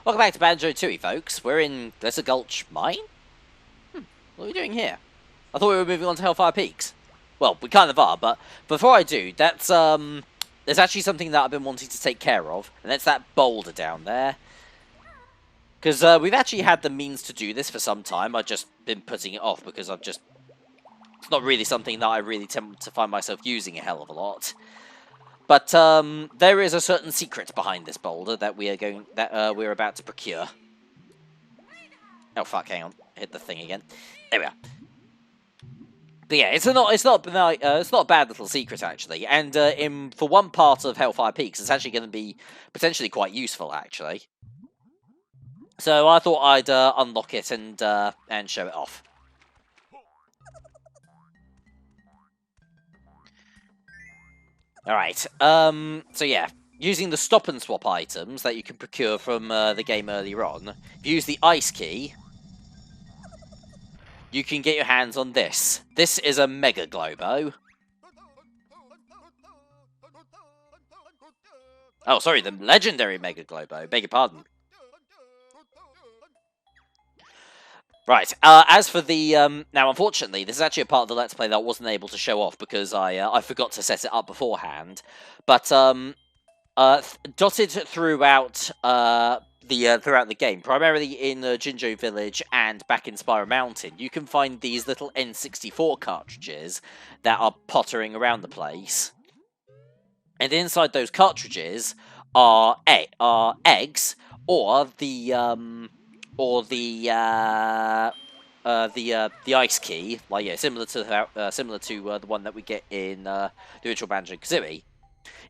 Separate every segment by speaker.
Speaker 1: Welcome back to Banjo-Tooie, folks. We're in Desert Gulch Mine? What are we doing here? I thought we were moving on to Hellfire Peaks. Well, we kind of are, but before I do, that's, there's actually something that I've been wanting to take care of, and that's that boulder down there. Because, we've actually had the means to do this for some time. I've just been putting it off because it's not really something that I really tend to find myself using a hell of a lot. But there is a certain secret behind this boulder that we're about to procure. Oh fuck! Hang on, hit the thing again. There we are. But yeah, it's not a bad little secret actually, and for one part of Hellfire Peaks, it's actually going to be potentially quite useful actually. So I thought I'd unlock it and show it off. Alright, so yeah, using the stop and swap items that you can procure from the game earlier on, if you use the ice key, you can get your hands on this. This is a Mega Globo. Oh, sorry, the legendary Mega Globo, beg your pardon. Right, as for the, now unfortunately, this is actually a part of the Let's Play that I wasn't able to show off because I forgot to set it up beforehand, but, dotted throughout, throughout the game, primarily in Jinjo Village and back in Spiral Mountain, you can find these little N64 cartridges that are pottering around the place, and inside those cartridges are eggs, or the ice key, like yeah, similar to the one that we get in the original Banjo-Kazooie.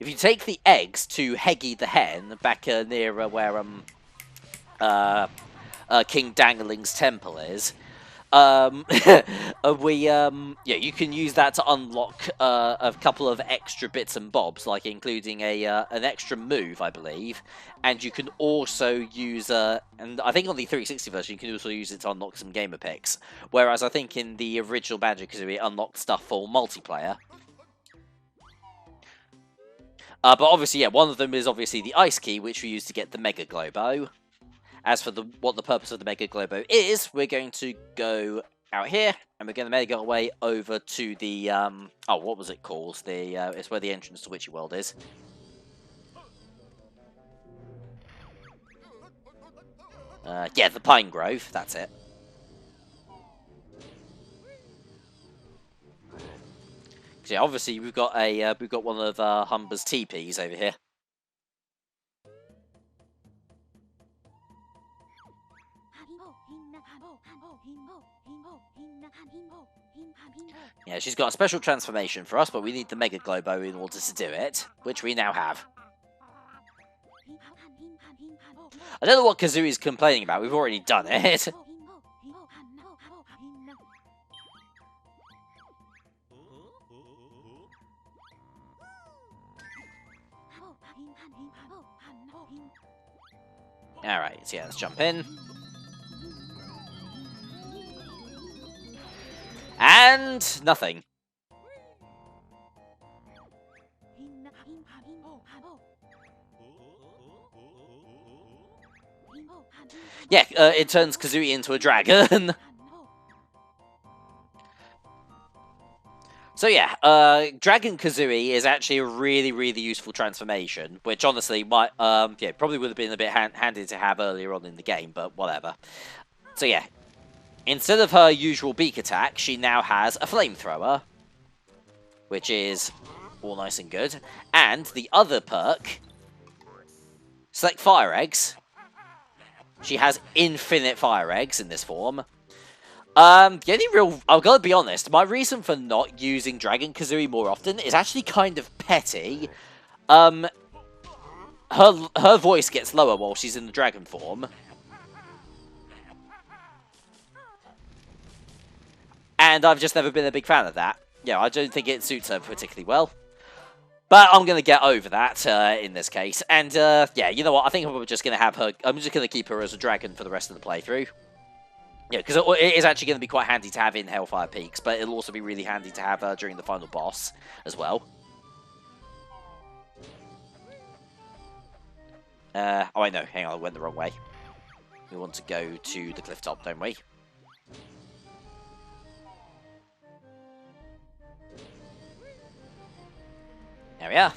Speaker 1: If you take the eggs to Heggy the hen, back near where King Dangling's temple is, yeah, you can use that to unlock a couple of extra bits and bobs, like including an extra move, I believe, and you can also use and I think on the 360 version you can also use it to unlock some gamer picks, whereas I think in the original Banjo-Kazooie it unlocked stuff for multiplayer. But obviously, yeah, one of them is obviously the ice key, which we use to get the Mega Globo. As for what the purpose of the Mega Globo is, we're going to go out here, and we're going to make our way over to the, oh, what was it called? It's where the entrance to Witchy World is. Yeah, the Pine Grove, that's it. So yeah, obviously we've got one of Humber's teepees over here. Yeah, she's got a special transformation for us, but we need the Mega Globo in order to do it, which we now have. I don't know what Kazooie's complaining about, we've already done it. Alright, so yeah, let's jump in. And nothing. Yeah, it turns Kazooie into a dragon. So yeah, Dragon Kazooie is actually a really, really useful transformation, which honestly might, yeah, probably would have been a bit handy to have earlier on in the game, but whatever. So yeah, instead of her usual beak attack, she now has a flamethrower, which is all nice and good. And the other perk, select fire eggs. She has infinite fire eggs in this form. The only real, I've got to be honest, my reason for not using Dragon Kazooie more often is actually kind of petty. Her voice gets lower while she's in the dragon form. And I've just never been a big fan of that. Yeah, I don't think it suits her particularly well. But I'm going to get over that in this case. And yeah, you know what, I think I'm just going to have her, I'm just going to keep her as a dragon for the rest of the playthrough. Yeah, because it is actually going to be quite handy to have in Hellfire Peaks, but it'll also be really handy to have during the final boss as well. Oh, I know. Hang on, I went the wrong way. We want to go to the cliff top, don't we? There we are.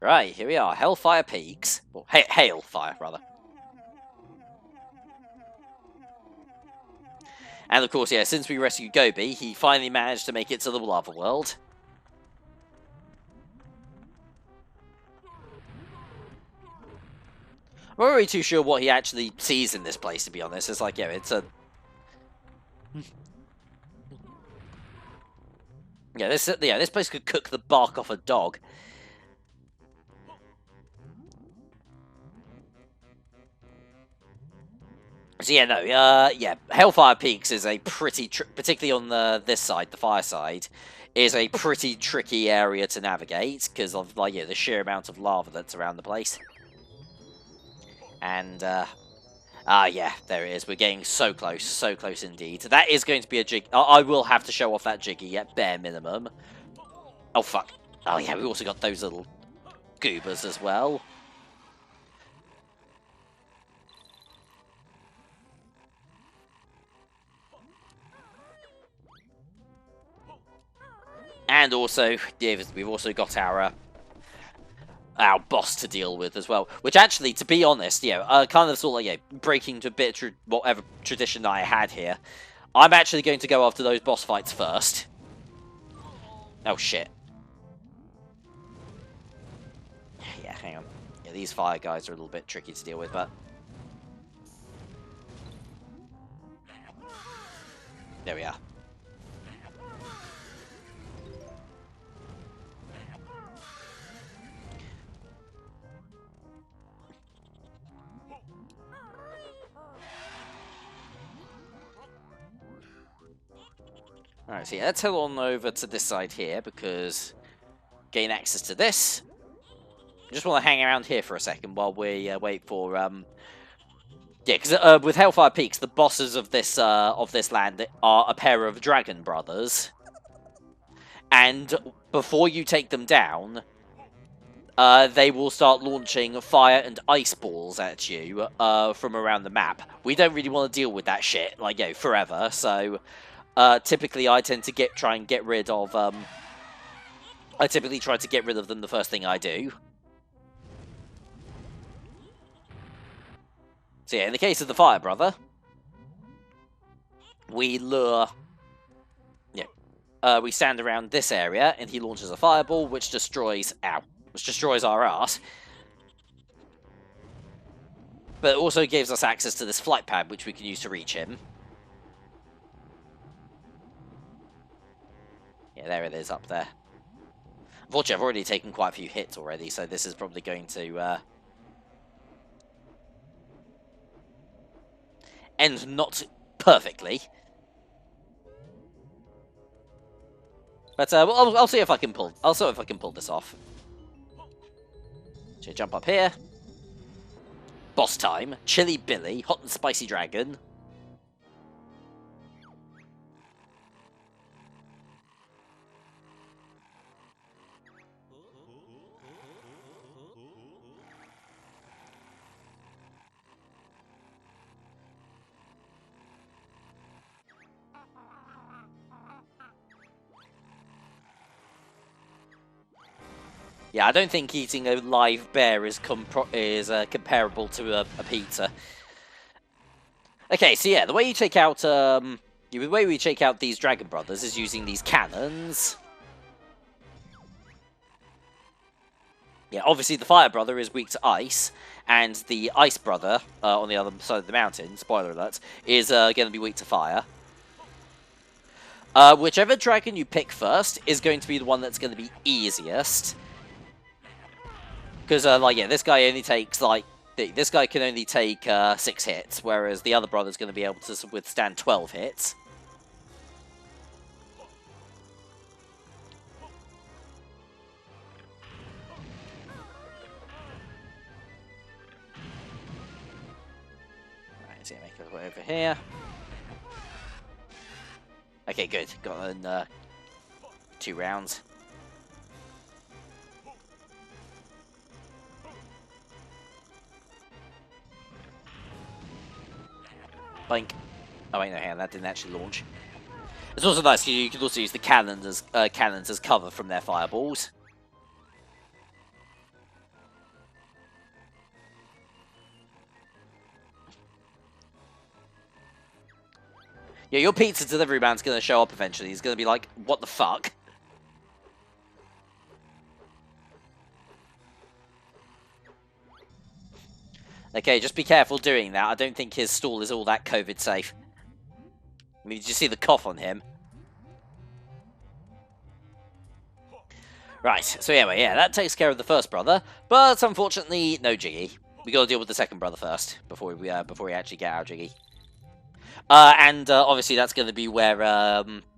Speaker 1: Right, here we are, Hellfire Peaks. Well, Hailfire, rather. And of course, yeah, since we rescued Gobi, he finally managed to make it to the lava world. I'm not really too sure what he actually sees in this place, to be honest. It's like, yeah, it's a... yeah, this place could cook the bark off a dog. So yeah, no, yeah, Hellfire Peaks is a pretty, particularly on this side, the fire side, is a pretty tricky area to navigate because of like the sheer amount of lava that's around the place. And yeah, there it is. We're getting so close indeed. That is going to be a jig. I will have to show off that jiggy at bare minimum. Oh fuck! Oh yeah, we also got those little goobers as well. And also, yeah, we've also got our boss to deal with as well. Which actually, to be honest, kind of sort of like, breaking to a bit of whatever tradition I had here, I'm actually going to go after those boss fights first. Oh shit. Yeah, hang on. Yeah, these fire guys are a little bit tricky to deal with, but... there we are. Alright, so yeah, let's head on over to this side here, because gain access to this. I just want to hang around here for a second while we wait for... yeah, because with Hellfire Peaks, the bosses of this land are a pair of dragon brothers. And before you take them down, they will start launching fire and ice balls at you from around the map. We don't really want to deal with that shit, like, forever, so... typically, I tend to try and get rid of. I typically try to get rid of them the first thing I do. So yeah, in the case of the Fire Brother, we lure. Yeah, we stand around this area, and he launches a fireball, which destroys. Which destroys our ass. But it also gives us access to this flight pad, which we can use to reach him. Yeah, there it is up there. Unfortunately, I've already taken quite a few hits already, so this is probably going to end not perfectly. But I'll see if I can pull. I'll see if I can pull this off. So jump up here. Boss time. Chili Billy, hot and spicy dragon. Yeah, I don't think eating a live bear is comparable to a pizza. Okay, so yeah, the way you take out the way we take out these Dragon Brothers is using these cannons. Yeah, obviously the Fire Brother is weak to ice, and the Ice Brother on the other side of the mountain, spoiler alert, is going to be weak to fire. Whichever dragon you pick first is going to be the one that's going to be easiest. Because, yeah, this guy only takes, this guy can only take 6 hits, whereas the other brother's going to be able to withstand 12 hits. Alright, so make our way over here. Okay, good. Got in 2 rounds. Blink. Oh wait, no, hang on, that didn't actually launch. It's also nice you can also use the cannons as cover from their fireballs. Yeah, your pizza delivery man's gonna show up eventually. He's gonna be like, "What the fuck?" Okay, just be careful doing that. I don't think his stall is all that COVID safe. I mean, did you see the cough on him? Right, so anyway, yeah, that takes care of the first brother, but unfortunately, no Jiggy. We gotta deal with the second brother first, before we actually get our Jiggy. And obviously that's going to be where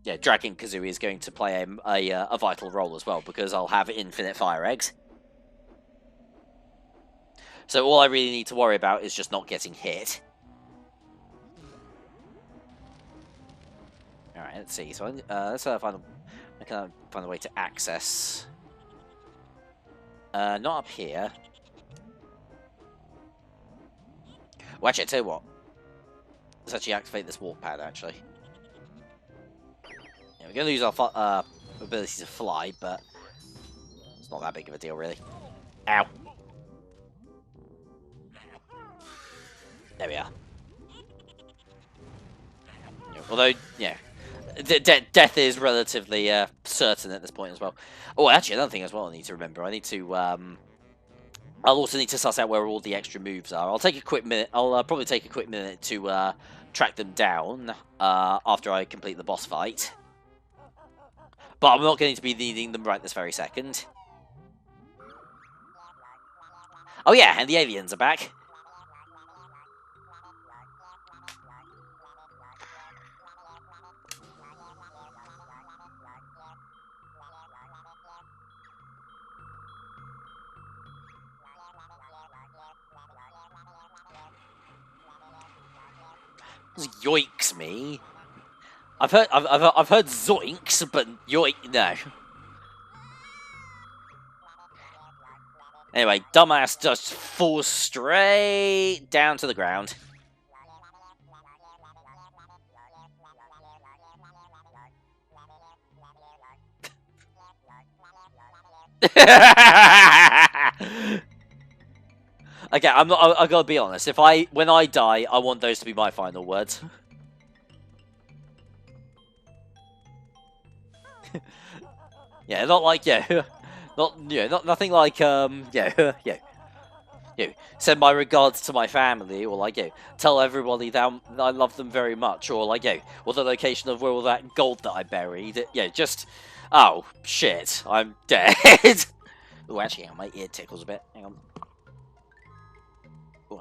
Speaker 1: yeah, Dragon-Kazooie is going to play a vital role as well, because I'll have infinite fire eggs. So all I really need to worry about is just not getting hit. Alright, let's see. So let's find a way to access. Not up here. Well, actually, I tell you what. Let's actually activate this warp pad, actually. Yeah, we're going to lose our ability to fly, but it's not that big of a deal, really. Ow. There we are. Although, yeah, death is relatively certain at this point as well. Oh, actually, another thing as well I need to remember. I need to, I'll also need to suss out where all the extra moves are. I'll take a quick minute. I'll probably take a quick minute to track them down after I complete the boss fight. But I'm not going to be needing them right this very second. Oh yeah, and the aliens are back. Yoinks me. I've heard zoinks, but yoink no. Anyway, dumbass just falls straight down to the ground. Okay, I'm not. I gotta be honest. When I die, I want those to be my final words. Yeah, not like not nothing like send my regards to my family, or like tell everybody that I love them very much, or like or the location of where all that gold that I buried. Just oh shit, I'm dead. Oh, actually, my ear tickles a bit. Hang on. Ooh.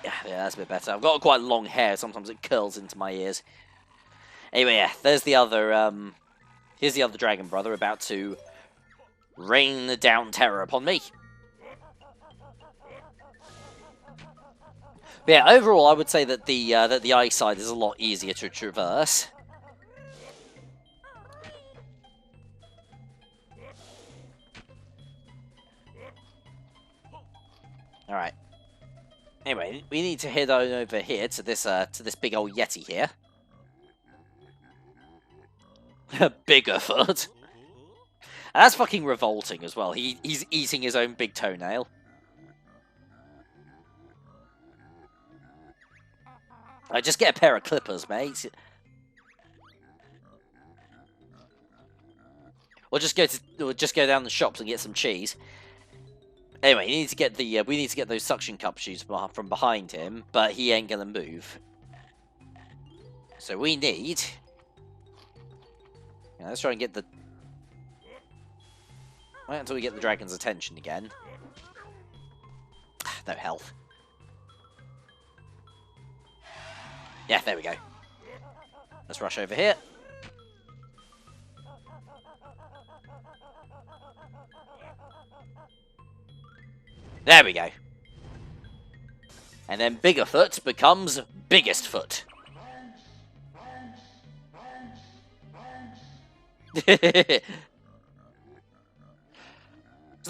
Speaker 1: Yeah, that's a bit better. I've got quite long hair. Sometimes it curls into my ears. Anyway, yeah, there's the other here's the other dragon brother about to rain down terror upon me. But yeah, overall, I would say that the ice side is a lot easier to traverse. All right. Anyway, we need to head on over here to this big old yeti here. Biggerfoot. And that's fucking revolting as well. He's eating his own big toenail. Just get a pair of clippers, mate. Or just go down the shops and get some cheese. Anyway, we need to get those suction cup shoes from behind him, but he ain't gonna move. So we need. Let's try and get the. Wait until we get the dragon's attention again. No health. Yeah, there we go. Let's rush over here. There we go. And then Biggerfoot becomes Biggest Foot. It's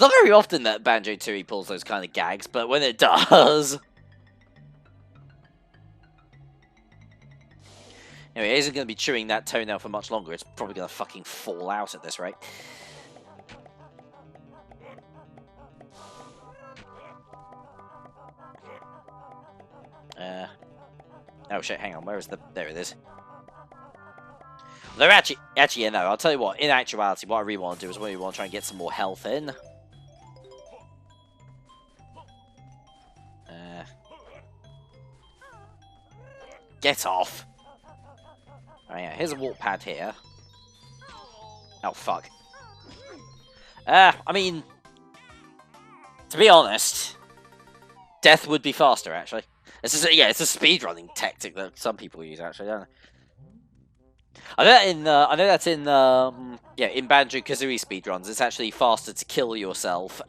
Speaker 1: not very often that Banjo-Tooie pulls those kind of gags, but when it does... Anyway, it isn't going to be chewing that toenail for much longer. It's probably going to fucking fall out at this rate. Oh shit, hang on, where is the... There it is. Though actually, yeah, no, I'll tell you what, in actuality, what I really want to do is we want to try and get some more health in. Get off! Alright, yeah, here's a warp pad here. Oh, fuck. I mean... To be honest... Death would be faster, actually. It's just, yeah, it's a speedrunning tactic that some people use, actually, don't they? I know that in Banjo-Kazooie speedruns, it's actually faster to kill yourself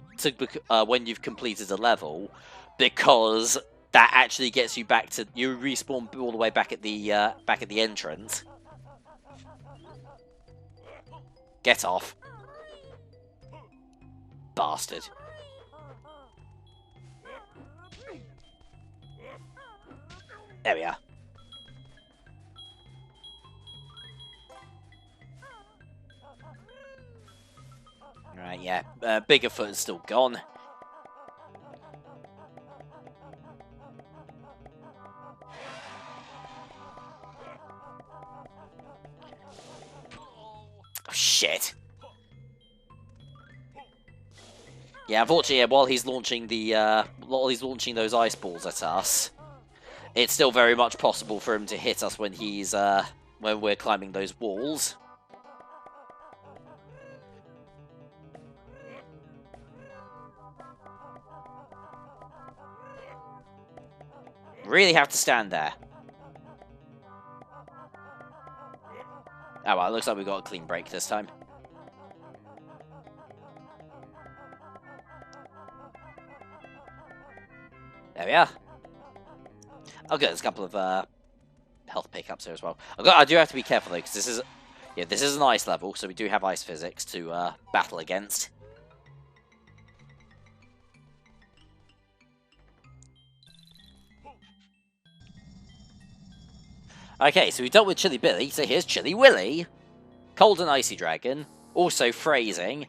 Speaker 1: when you've completed a level, because that actually gets you back to... You respawn all the way back at the entrance. Get off. Bastard. There we are. Right, yeah. Biggerfoot is still gone. Oh, shit. Yeah, unfortunately, while he's launching those ice balls at us, it's still very much possible for him to hit us when when we're climbing those walls. Really have to stand there. Oh well, it looks like we got a clean break this time. There we are. Okay, there's a couple of health pickups here as well. I do have to be careful though, because this is an ice level, so we do have ice physics to battle against. Okay, so we dealt with Chilly Billy, so here's Chilly Willy. Cold and Icy Dragon. Also phrasing.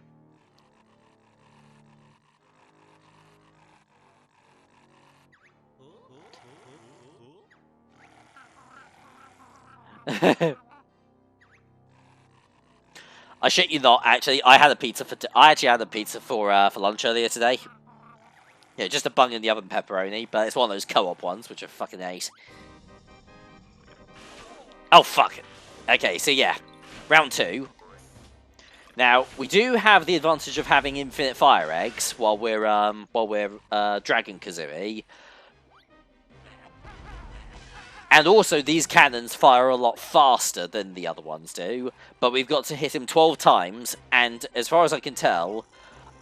Speaker 1: I shit you not, actually, I had a pizza for lunch earlier today. Yeah, just a bung in the oven pepperoni, but it's one of those co-op ones, which are fucking ace. Oh, fuck. Okay, so yeah. Round 2. Now, we do have the advantage of having infinite fire eggs while we're Dragon Kazooie. And also, these cannons fire a lot faster than the other ones do. But we've got to hit him 12 times, and as far as I can tell,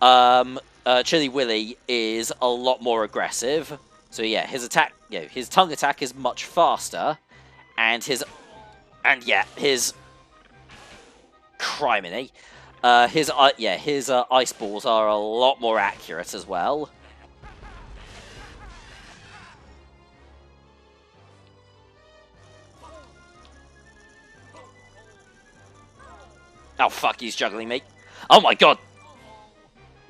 Speaker 1: Chilly Willy is a lot more aggressive. So yeah, his attack, his tongue attack is much faster, and his criminy, his ice balls are a lot more accurate as well. Oh fuck, he's juggling me. Oh my god.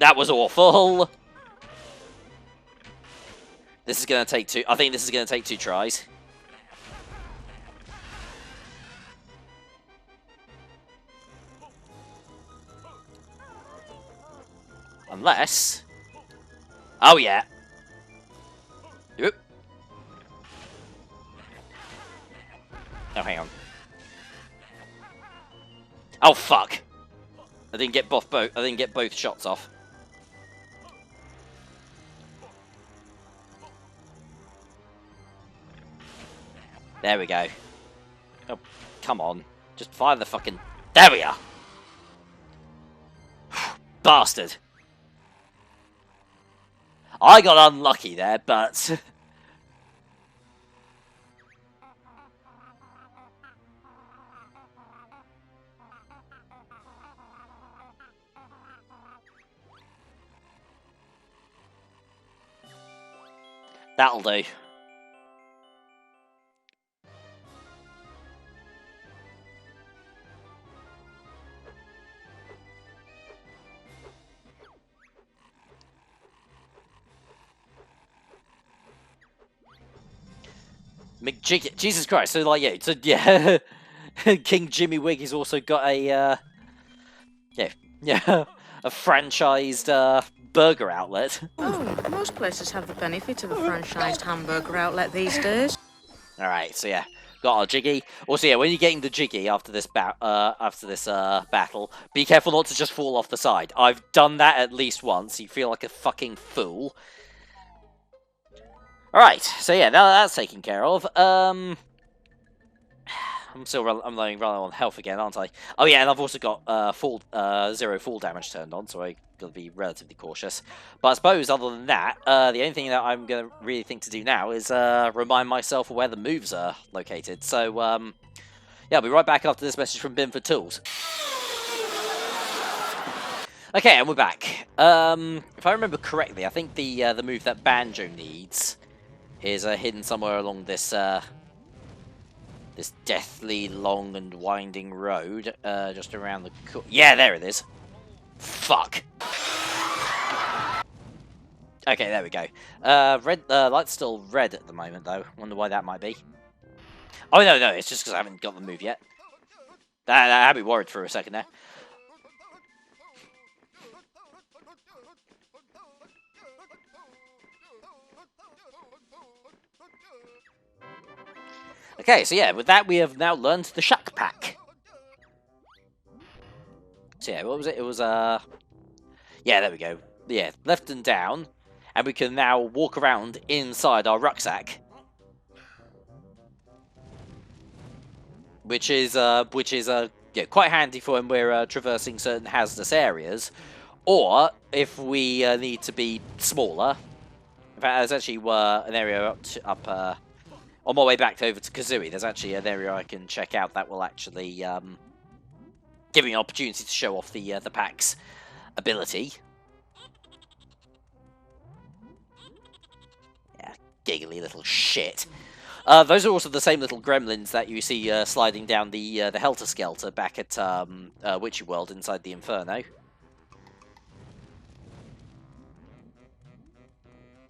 Speaker 1: That was awful. This is going to take 2. I think this is going to take 2 tries. Unless... Oh yeah. Yep. Oh, hang on. Oh fuck! I didn't get both. I didn't get both shots off. There we go. Oh, come on! Just fire the fucking. There we are. Bastard! I got unlucky there, but. That'll do. McJig, Jesus Christ! So like, yeah, King Jimmy Wig has also got a yeah, a franchised burger outlet.
Speaker 2: Oh, most places have the benefit of a franchised hamburger outlet these days.
Speaker 1: All right, so yeah, got our jiggy. Also, yeah, when you're getting the jiggy after this battle, be careful not to just fall off the side. I've done that at least once. You feel like a fucking fool. All right, so yeah, now that's taken care of. I'm running on health again, aren't I? Oh yeah, and I've also got 0 fall damage turned on, so I gotta be relatively cautious. But I suppose other than that, the only thing that I'm gonna really think to do now is remind myself of where the moves are located. So yeah, I'll be right back after this message from Bin for Tools. Okay, and we're back. If I remember correctly, I think the move that Banjo needs is hidden somewhere along this this deathly long and winding road, just around the yeah, there it is. Fuck. Okay, there we go. Red light's still red at the moment, though. Wonder why that might be. Oh no, it's just because I haven't got the move yet. That had me worried for a second there. Okay, so yeah, with that we have now learned the Shack Pack. So yeah, what was it? It was yeah, there we go. Yeah, left and down, and we can now walk around inside our rucksack, which is yeah, quite handy for when we're traversing certain hazardous areas, or if we need to be smaller. In fact, there's actually an area up on my way back over to Kazooie. There's actually an area I can check out that will actually give me an opportunity to show off the pack's ability. Yeah, giggly little shit. Those are also the same little gremlins that you see sliding down the Helter Skelter back at Witchy World inside the Inferno.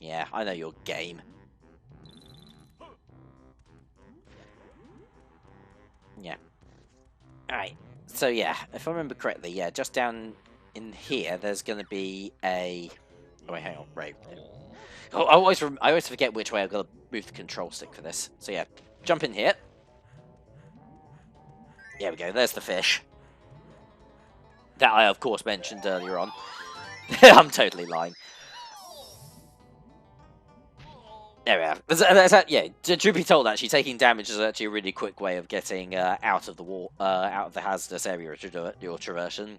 Speaker 1: Yeah, I know your game. Yeah. Alright, so yeah, if I remember correctly, yeah, just down in here, there's going to be a... Oh, wait, hang on, right. Oh, I always forget which way I've got to move the control stick for this. So yeah, jump in here. There we go, there's the fish. That I, of course, mentioned earlier on. I'm totally lying. There we are. Yeah, truth be told, actually, taking damage is actually a really quick way of getting out of the wall, out of the hazardous area you're traversing.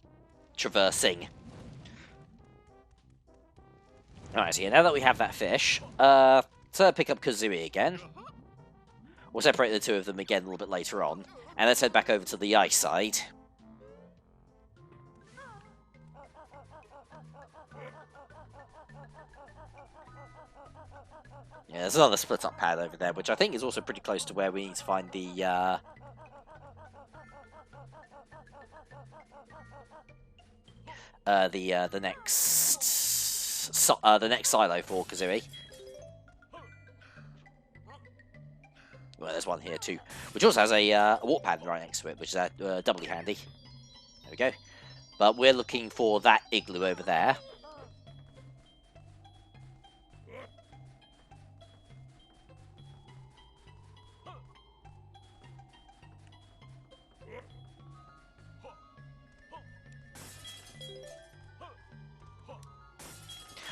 Speaker 1: Alright, so yeah, now that we have that fish, so pick up Kazooie again. We'll separate the two of them again a little bit later on, and let's head back over to the ice side. Yeah, there's another split-up pad over there, which I think is also pretty close to where we need to find the next silo for Kazooie. Well, there's one here too, which also has a warp pad right next to it, which is doubly handy. There we go. But we're looking for that igloo over there.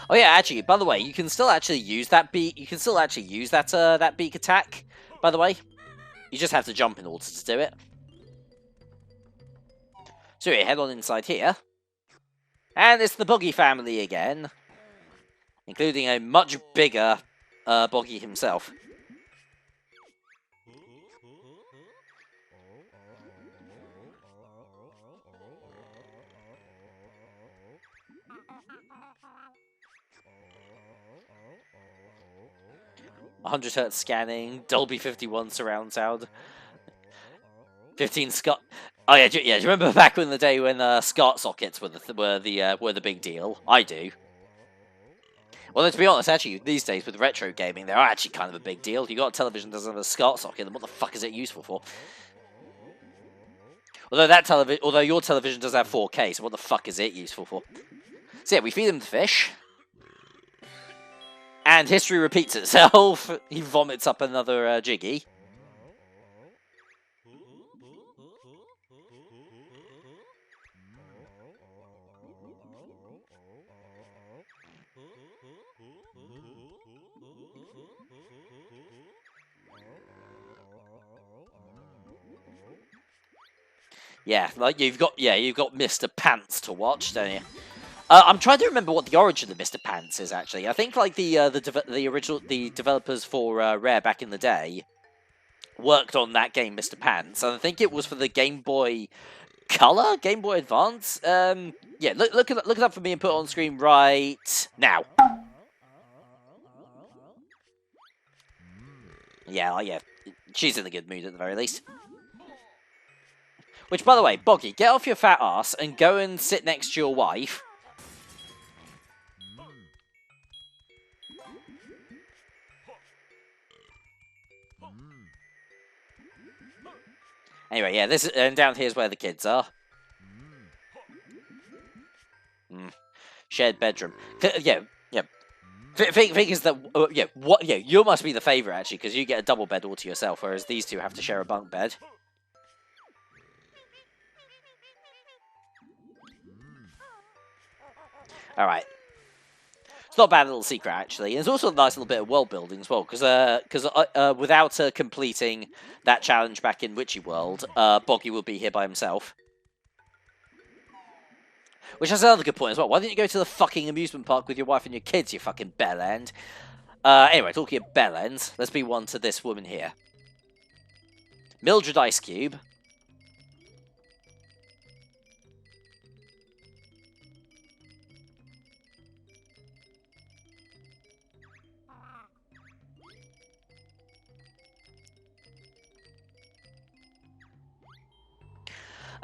Speaker 1: Oh yeah, actually, by the way, you can still actually use that beak. You can still actually use that beak attack. By the way, you just have to jump in order to do it. So yeah, head on inside here, and it's the Boggy family again, including a much bigger Boggy himself. 100 Hz scanning, Dolby 51 surround sound, 15 Scott. Oh yeah, yeah. Do you remember back in the day when SCART sockets were the big deal? I do. Well, to be honest, actually, these days with retro gaming, they're actually kind of a big deal. You got a television that doesn't have a SCART socket, then what the fuck is it useful for? Although your television does have 4K, so what the fuck is it useful for? So yeah, we feed him the fish. And history repeats itself. He vomits up another Jiggy. Yeah, like you've got Mr. Pants to watch, don't you? I'm trying to remember what the origin of Mr. Pants is actually. I think like the developers for Rare back in the day worked on that game, Mr. Pants, and I think it was for the Game Boy Color, Game Boy Advance. Yeah, look it up for me and put it on screen right now. Yeah, she's in a good mood at the very least. Which, by the way, Boggy, get off your fat ass and go and sit next to your wife. Anyway, yeah, this is, and down here's where the kids are. Shared bedroom. Yeah. Thing is that you must be the favourite actually, because you get a double bed all to yourself, whereas these two have to share a bunk bed. All right. It's not a bad little secret, actually. There's also a nice little bit of world building as well, because without completing that challenge back in Witchy World, Boggy will be here by himself. Which is another good point as well. Why didn't you go to the fucking amusement park with your wife and your kids, you fucking bellend? Anyway, talking of bellends, let's be one to this woman here. Mildred Ice Cube.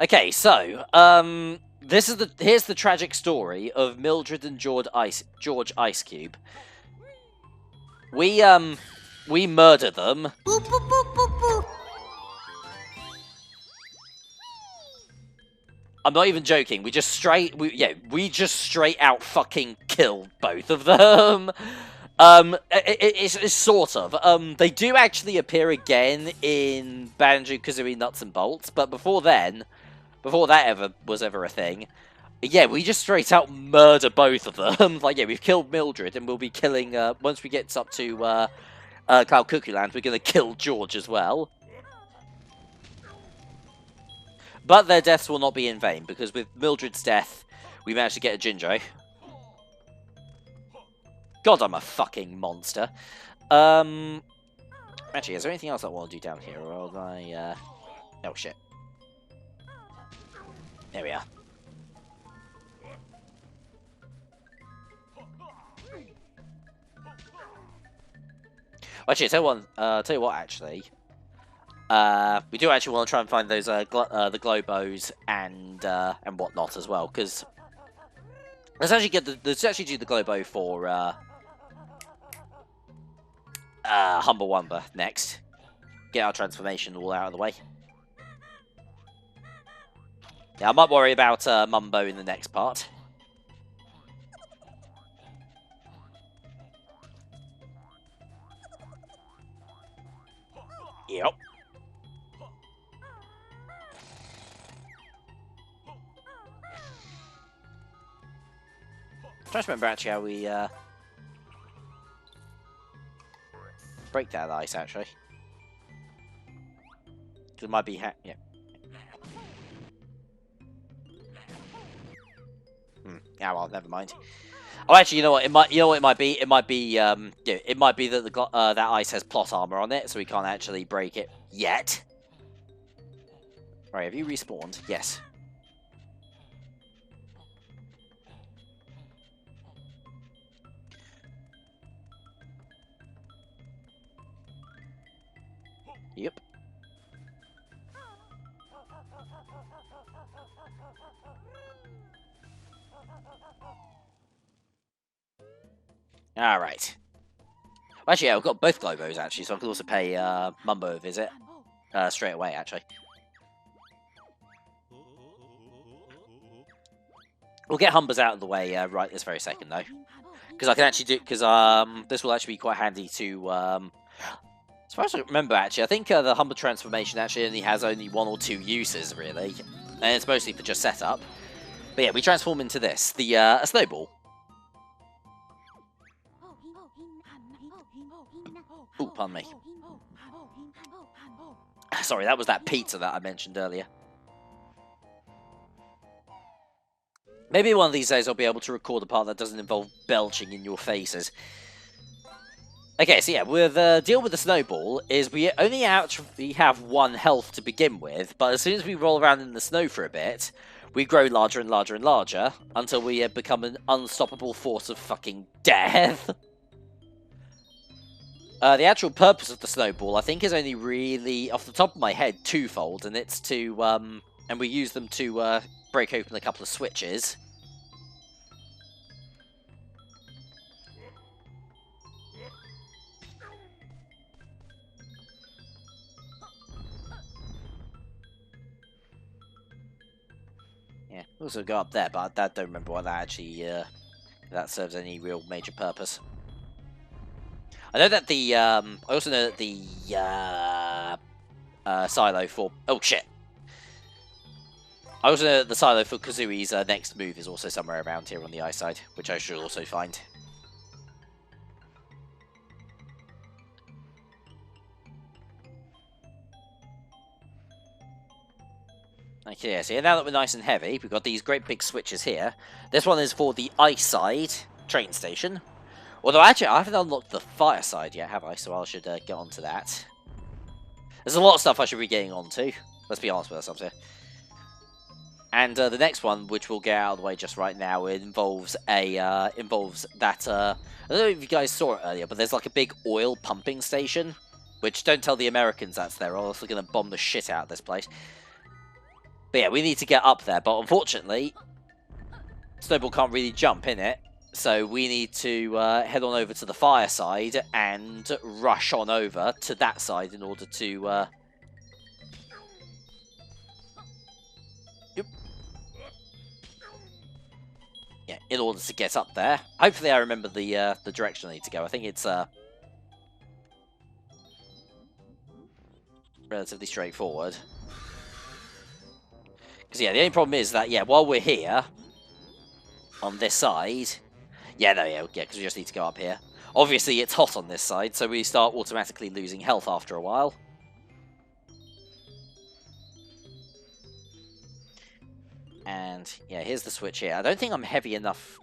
Speaker 1: Okay, so, here's the tragic story of Mildred and George Ice Cube. We murder them. I'm not even joking. We just straight out fucking killed both of them. It's sort of. They do actually appear again in Banjo-Kazooie Nuts and Bolts, but before that was ever a thing, yeah, we just straight out murder both of them. Like, yeah, we've killed Mildred, and we'll be killing, once we get up to, Cloud Cuckoo Land, we're gonna kill George as well. But their deaths will not be in vain, because with Mildred's death, we managed to get a Jinjo. God, I'm a fucking monster. Actually, is there anything else I want to do down here, or will I, oh shit. There we are. Actually, tell you what, actually. We do actually want to try and find those the Globos and whatnot as well, because let's actually do the Globo for Humble Wumba next. Get our transformation all out of the way. Yeah, I might worry about Mumbo in the next part. Yep. Trying to remember actually how we break that ice actually. It might be yeah. Yeah, well, never mind. Oh, actually, you know what? It might be. It might be. Yeah, it might be that that ice has plot armor on it, so we can't actually break it yet. Right, have you respawned? Yes. Yep. Alright. Actually, yeah, we've got both Globos, actually, so I can also pay Mumbo a visit straight away, actually. We'll get Humbers out of the way right this very second, though. Because I can actually do... Because this will actually be quite handy to... as far as I remember, actually, I think the Humber transformation actually only has only 1 or 2 uses, really. And it's mostly for just setup. But yeah, we transform into this. The a snowball. Ooh, pardon me. Sorry, that was that pizza that I mentioned earlier. Maybe one of these days I'll be able to record a part that doesn't involve belching in your faces. Okay, so yeah, with deal with the snowball is we only actually have 1 health to begin with, but as soon as we roll around in the snow for a bit, we grow larger and larger and larger until we become an unstoppable force of fucking death. The actual purpose of the snowball, I think, is only really, off the top of my head, 2-fold, and it's to, and we use them to break open a couple of switches. Yeah, also go up there, but I don't remember what that actually, that serves any real major purpose. I know that the, I also know that the, silo for, oh shit! I also know that the silo for Kazooie's next move is also somewhere around here on the ice side, which I should also find. Okay, so now that we're nice and heavy, we've got these great big switches here. This one is for the ice side train station. Although, actually, I haven't unlocked the fire side yet, have I? So I should get onto that. There's a lot of stuff I should be getting onto. Let's be honest with ourselves here. And the next one, which we'll get out of the way just right now, it involves a I don't know if you guys saw it earlier, but there's like a big oil pumping station. Which, don't tell the Americans that's there, or else they're going to bomb the shit out of this place. But yeah, we need to get up there, but unfortunately, Snowball can't really jump in it, so we need to head on over to the fire side and rush on over to that side in order to... Yep. Yeah, in order to get up there. Hopefully I remember the direction I need to go. I think it's relatively straightforward. Because, yeah, the only problem is that, yeah, while we're here, on this side... Yeah, no, yeah, because we just need to go up here. Obviously, it's hot on this side, so we start automatically losing health after a while. And, yeah, here's the switch here. I don't think I'm heavy enough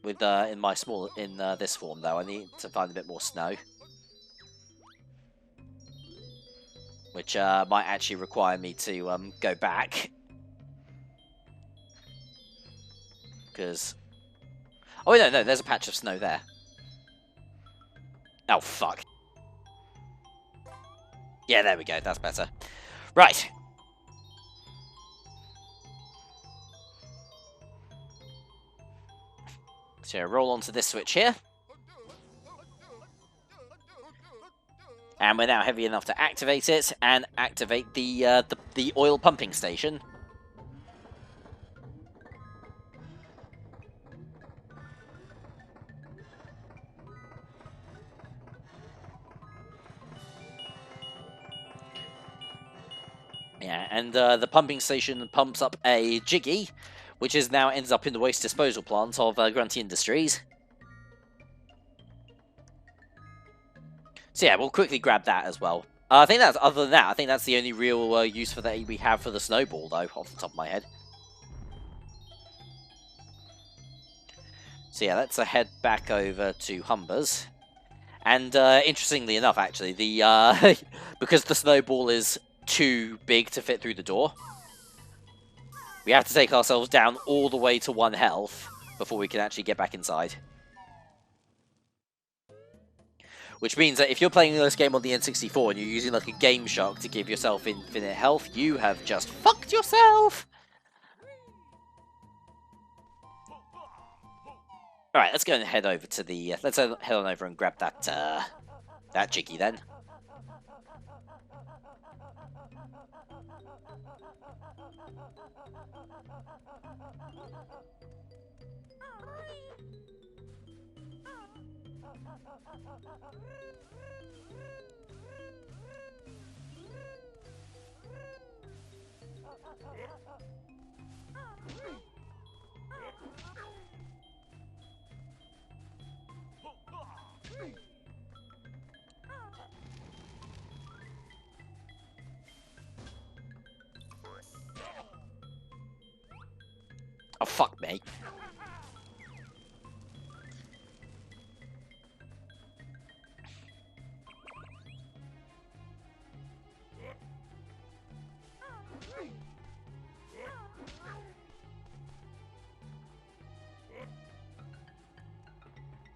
Speaker 1: with in this form, though. I need to find a bit more snow. Which might actually require me to go back. Because... Oh, no, there's a patch of snow there. Oh, fuck. Yeah, there we go, that's better. Right. So, roll onto this switch here. And we're now heavy enough to activate it, and activate the oil pumping station. Yeah, and the pumping station pumps up a Jiggy, which is now ends up in the waste disposal plant of Grunty Industries. So yeah, we'll quickly grab that as well. I think that's, other than that, I think that's the only real use for that we have for the snowball, though, off the top of my head. So yeah, let's head back over to Humbers. And interestingly enough, actually, the because the snowball is too big to fit through the door, we have to take ourselves down all the way to 1 health before we can actually get back inside. Which means that if you're playing this game on the N64 and you're using like a Game Shark to give yourself infinite health, you have just fucked yourself! Alright, let's go and head over to the... let's head on over and grab that, that Jiggy then. Oh, fuck me.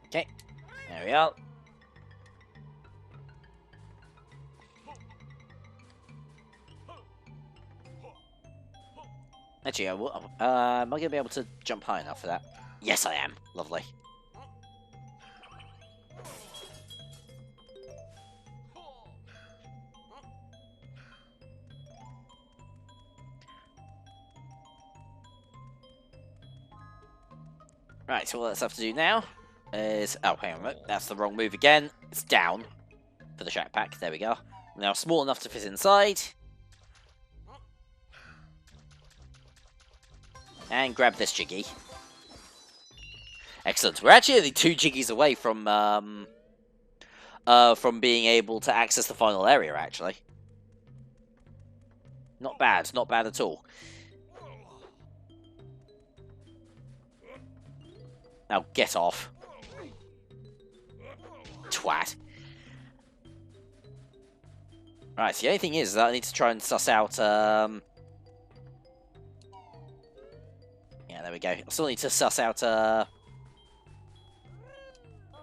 Speaker 1: Okay, there we are. Actually, am I going to be able to jump high enough for that? Yes, I am. Lovely. Right, so all that's left to do now is... oh, hang on a minute. That's the wrong move again. It's down for the Shack Pack. There we go. Now, small enough to fit inside. And grab this Jiggy. Excellent. We're actually only 2 Jiggies away from being able to access the final area, actually. Not bad. Not bad at all. Now, get off. Twat. Right, so the only thing is that I need to try and suss out, yeah, there we go. I still need to suss out the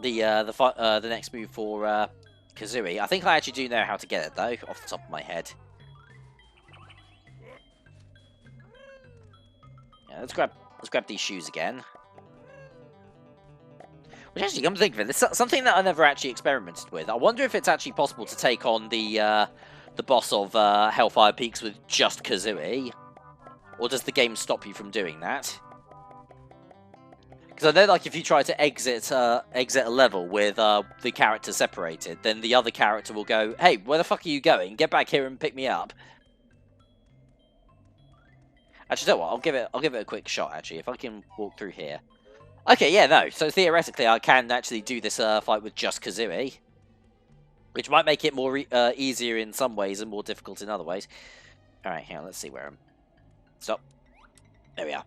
Speaker 1: next move for Kazooie. I think I actually do know how to get it though, off the top of my head. Yeah, let's grab these shoes again. Which actually, come to think of it, it's something that I never actually experimented with. I wonder if it's actually possible to take on the boss of Hellfire Peaks with just Kazooie. Or does the game stop you from doing that? Because I know, like, if you try to exit a level with the character separated, then the other character will go, "Hey, where the fuck are you going? Get back here and pick me up." Actually, you know what? I'll give it a quick shot. Actually, if I can walk through here. Okay, yeah, no. So theoretically, I can actually do this fight with just Kazooie, which might make it more easier in some ways and more difficult in other ways. All right, hang on. Let's see where I'm. Stop. There we are.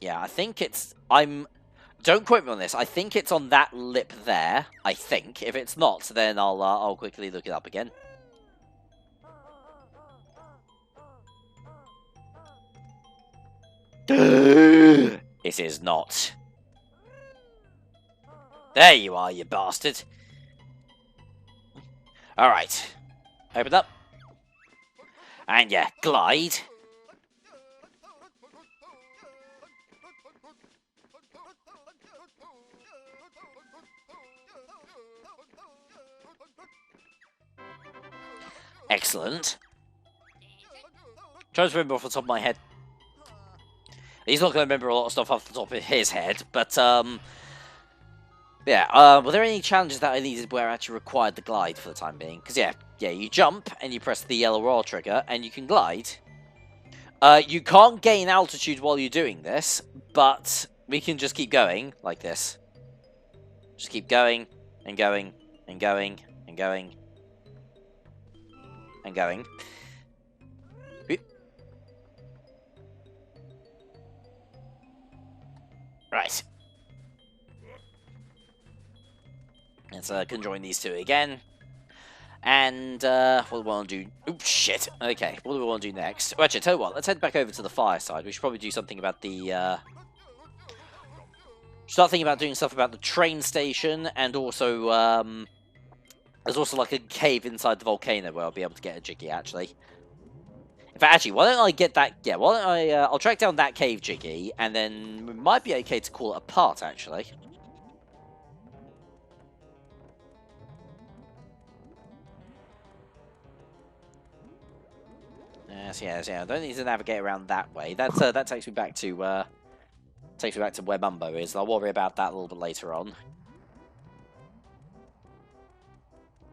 Speaker 1: Yeah, I think it's... don't quote me on this. I think it's on that lip there. I think. If it's not, then I'll quickly look it up again. It is not. There you are, you bastard. Alright. Open up. And yeah, glide. Excellent. Trying to remember off the top of my head. He's not going to remember a lot of stuff off the top of his head, but yeah. Were there any challenges that I needed where I actually required the glide for the time being? Because yeah, you jump and you press the yellow R trigger and you can glide. You can't gain altitude while you're doing this, but we can just keep going like this. Just keep going and going and going and going. And going. Right. Let's conjoin these two again. And what do we want to do? Oops, shit. Okay, what do we want to do next? Well, actually, tell you what, let's head back over to the fireside. We should probably do something about the... start thinking about doing stuff about the train station and also There's also like a cave inside the volcano where I'll be able to get a Jiggy, actually. In fact, actually, why don't I get that... Yeah, why don't I... I'll track down that cave Jiggy, and then it might be okay to call it apart, actually. Yes, yeah. I don't need to navigate around that way. That takes me back to where Mumbo is. I'll worry about that a little bit later on.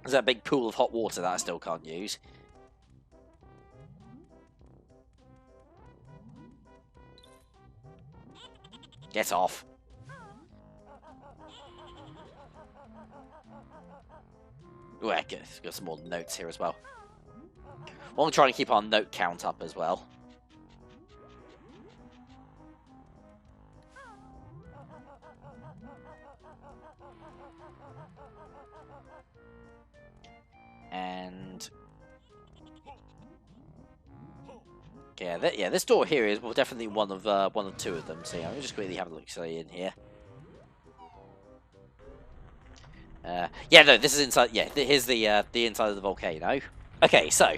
Speaker 1: There's that big pool of hot water that I still can't use. Get off. Ooh, yeah, got some more notes here as well. We'll try and keep our note count up as well. And yeah, this door here is definitely one of two of them. So yeah, let me just quickly have a look in here. Yeah, no, this is inside. Yeah, here's the inside of the volcano. Okay, so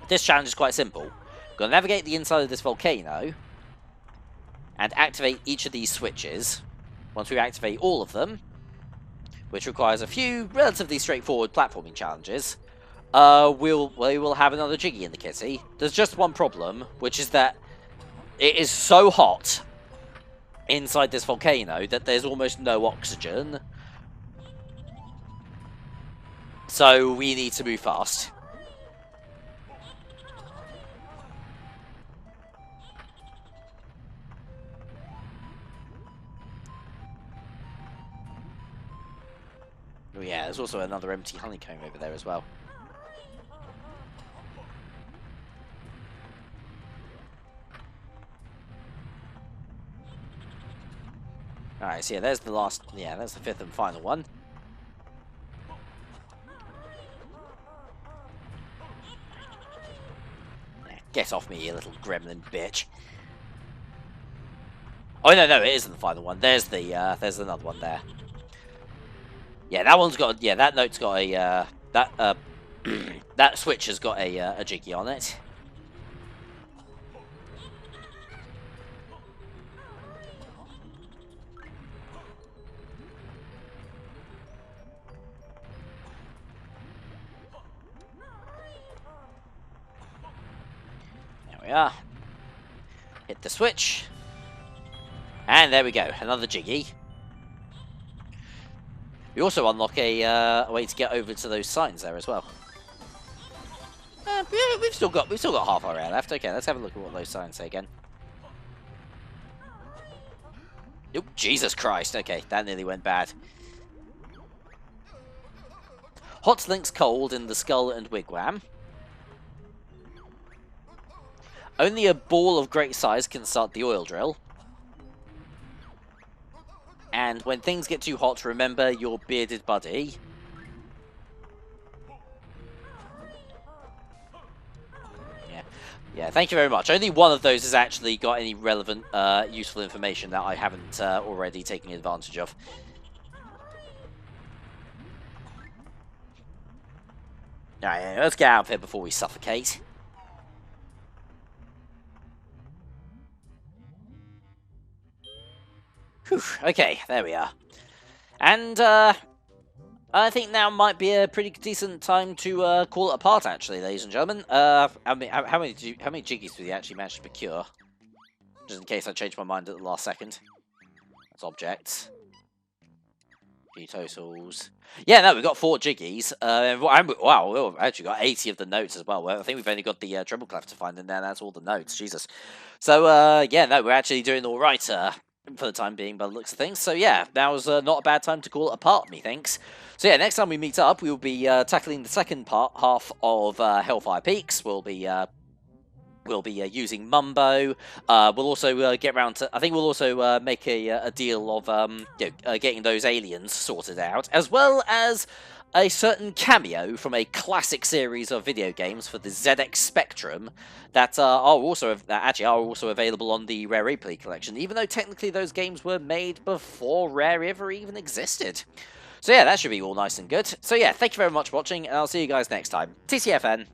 Speaker 1: this challenge is quite simple. We're gonna navigate the inside of this volcano and activate each of these switches. Once we activate all of them, which requires a few relatively straightforward platforming challenges, we will have another Jiggy in the kitty. There's just one problem, which is that it is so hot inside this volcano that there's almost no oxygen. So we need to move fast. Oh yeah, there's also another empty honeycomb over there as well. Alright, so yeah, there's the last, yeah, that's the fifth and final one. Yeah, get off me, you little gremlin bitch. Oh, no, it isn't the final one. There's there's another one there. Yeah, that one's got, yeah, that note's got a, that switch has got a Jiggy on it. There we are. Hit the switch. And there we go, another Jiggy. We also unlock a way to get over to those signs there as well. Yeah, we've still got half our air left. Okay, let's have a look at what those signs say again. Oop, Jesus Christ. Okay, that nearly went bad. Hot links cold in the skull and wigwam. Only a ball of great size can start the oil drill. And when things get too hot, remember your bearded buddy. Yeah, thank you very much. Only one of those has actually got any relevant, useful information that I haven't already taken advantage of. Alright, let's get out of here before we suffocate. Whew, okay, there we are. And I think now might be a pretty decent time to call it apart, actually, ladies and gentlemen. How many Jiggies do you actually manage to procure? Just in case I change my mind at the last second. That's objects. Few totals. Yeah, no, we've got 4 Jiggies. Wow, we've actually got 80 of the notes as well. I think we've only got the treble clef to find in there. That's all the notes. Jesus. So, yeah, no, we're actually doing all right for the time being by the looks of things. So, yeah, that was not a bad time to call it apart, methinks. So, yeah, next time we meet up, we'll be tackling the second half of Hellfire Peaks. We'll be using Mumbo. We'll also get round to... I think we'll also make a deal of getting those aliens sorted out, as well as a certain cameo from a classic series of video games for the ZX Spectrum that are also available on the Rare Replay collection, even though technically those games were made before Rare ever even existed. So yeah, that should be all nice and good. So yeah, thank you very much for watching, and I'll see you guys next time. TCFN.